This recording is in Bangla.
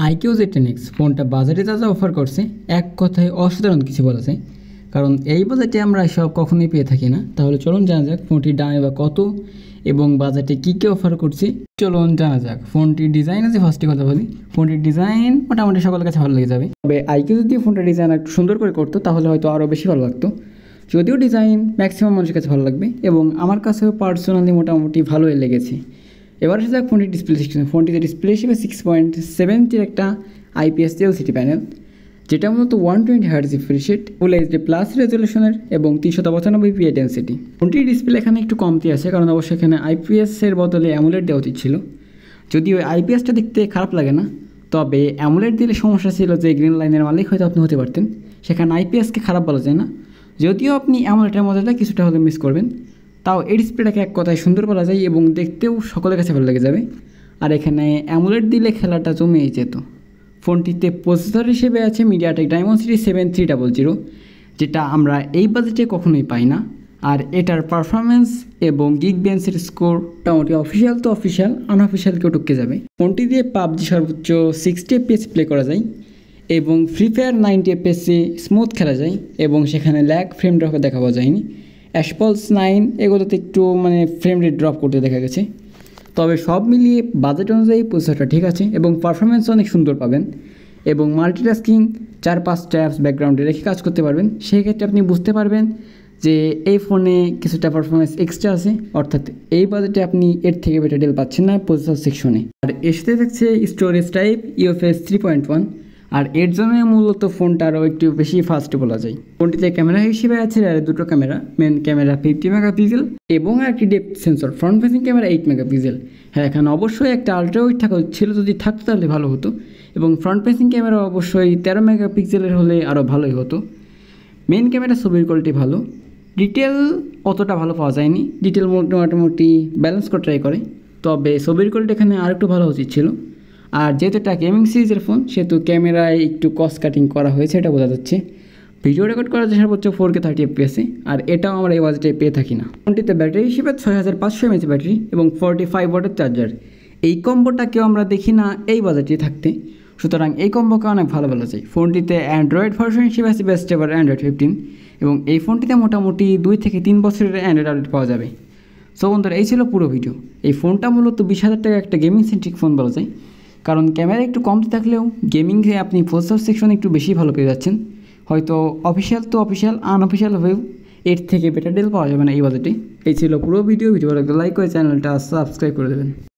আইকিউ Z10X ফোনটা বাজারে যা অফার করছে এক কথায় অসাধারণ কিছু বলা যায়, কারণ এই বাজেটে আমরা সব কখনোই পেয়ে থাকি না। তাহলে চলুন জানা যাক ফোনটির দামে বা কত এবং বাজেটে কী কী অফার করছে। চলুন জানা যাক। ফোনটির ডিজাইন আছে, ফার্স্টে কথা বলি। ফোনটির ডিজাইন মোটামুটি সকলের কাছে ভালো লেগে যাবে, তবে আইকিউ যদি ফোনটার ডিজাইন একটু সুন্দর করে করতো তাহলে হয়তো আরও বেশি ভালো লাগতো। যদিও ডিজাইন ম্যাক্সিমাম মানুষের কাছে ভালো লাগবে এবং আমার কাছেও পার্সোনালি মোটামুটি ভালোই লেগেছে। এবার আসে যাক ফোনটির ডিসপ্লে সিস্টেম। ফোনটিতে ডিসপ্লে হিসেবে 6.7 একটা IPS LCD প্যানেল, যেটা মূলত 120 Hz রিফ্রেশ রেট, ফুল HD প্লাস রেজলিউশনের এবং 395p ডেন্সিটি। ফোনটির ডিসপ্লে এখানে একটু কমতি আছে, কারণ অবশ্যই এখানে IPS-এর বদলে অ্যামোলেড দেওয়া উচিত ছিল। যদিও IPS-টা দেখতে খারাপ লাগে না, তবে অ্যামোলেড দিলে সমস্যা ছিল যে গ্রিন লাইনের মালিক হয়তো আপনি হতে পারতেন। সেখানে IPS-কে খারাপ বলা যায় না, যদিও আপনি অ্যামোলেডের মজাটা কিছুটা হলে মিস করবেন। তাও এই ডিসপ্লেটাকে এক কথায় সুন্দর বলা যায় এবং দেখতেও সকলের কাছে ভালো লেগে যাবে। আর এখানে অ্যামোলেড দিলে খেলাটা জমেই যেত। ফোনটিতে প্রসেসর হিসেবে আছে MediaTek Dimensity 7300, যেটা আমরা এই বাজেটে কখনোই পাই না। আর এটার পারফরমেন্স এবং গিগবেঞ্চের স্কোর মোটামুটি অফিসিয়াল তো অফিসিয়াল, আনঅফিসিয়ালকেও টুকে যাবে। ফোনটি দিয়ে PUBG সর্বোচ্চ 60 FPS প্লে করা যায় এবং ফ্রি ফায়ার 90 FPS-এ স্মুথ খেলা যায় এবং সেখানে ল্যাগ ফ্রেম ড্রপে দেখা পাওয়া যায়নি। অ্যাশপলস 9 এগুলোতে একটু ফ্রেম রেট ড্রপ করতে দেখা গেছে। তবে সব মিলিয়ে বাজেট অনুযায়ী প্রসেসরটা ঠিক আছে এবং পারফরমেন্স অনেক সুন্দর পাবেন এবং মাল্টিটাস্কিং 4-5টা অ্যাপস ব্যাকগ্রাউন্ডে রেখে কাজ করতে পারবেন। সেই ক্ষেত্রে আপনি বুঝতে পারবেন যে এই ফোনে কিছুটা পারফরমেন্স এক্সট্রা আছে, অর্থাৎ এই বাজেটে আপনি এর থেকে বেটার ডিল পাচ্ছেন না প্রসেসর সেকশনে। আর এর সাথে থাকছে স্টোরেজ টাইপ UFS 3.1, আর এর জন্য মূলত ফোনটা আরও একটু বেশি ফাস্ট বলা যায়। ফোনটিতে ক্যামেরা হিসেবে আছে আর দুটো ক্যামেরা, মেন ক্যামেরা 50 মেগাপিক্সেল এবং একটি depth sensor. Front facing camera 8 megapixel. হ্যাঁ, এখানে অবশ্যই একটা আলট্রা ওয়াইড থাকা ছিল, যদি থাকতো তাহলে ভালো হতো। এবং ফ্রন্ট ফেসিং ক্যামেরা অবশ্যই 13 মেগাপিক্সেলের হলে আরও ভালোই হতো। মেন ক্যামেরা ছবির কোয়ালিটি ভালো, ডিটেল অতটা ভালো পাওয়া যায়নি। ডিটেল মোটামুটি ব্যালেন্স করে ট্রাই করে, তবে ছবির কোয়ালিটি এখানে আর একটু ভালো উচিত ছিল। আর যেহেতু একটা গেমিং সিরিজের ফোন, সেহেতু ক্যামেরায় একটু কস্ট কাটিং করা হয়েছে, এটা বোঝা যাচ্ছে। ভিডিও রেকর্ড করা যায় সর্বোচ্চ 4K 30 FPS-এ, আর এটাও আমরা এই বাজেটে পেয়ে থাকি না। ফোনটিতে ব্যাটারি হিসেবে 6500 mAh ব্যাটারি এবং 45 ওয়াটের চার্জার। এই কম্বোটাকেও আমরা দেখি না এই বাজেটে থাকতে, সুতরাং এই কম্বোকে অনেক ভালো বলা যায়। ফোনটিতে অ্যান্ড্রয়েড ভার্সন হিসেবে আছে বেস্ট এভার অ্যান্ড্রয়েড 15 এবং এই ফোনটিতে মোটামুটি 2 থেকে 3 বছরের অ্যান্ড্রয়েড আপডেট পাওয়া যাবে। সো বন্ধুরা, এই ছিল পুরো ভিডিও। এই ফোনটা মূলত 20,000 টাকা একটা গেমিং সেন্ট্রিক ফোন বলা যায়, কারণ ক্যামেরা একটু কমতে থাকলেও গেমিংয়ে আপনি প্রসেসর সেকশন একটু বেশি ভালো পেয়ে যাচ্ছেন। হয়তো অফিসিয়াল তো অফিসিয়াল, আনঅফিসিয়াল হয়েও এর থেকে বেটার ডিল পাওয়া যাবে না এই বাজেটে। এই ছিল পুরো ভিডিও। ভালো লাগলে লাইক করে চ্যানেলটা সাবস্ক্রাইব করে দেবেন।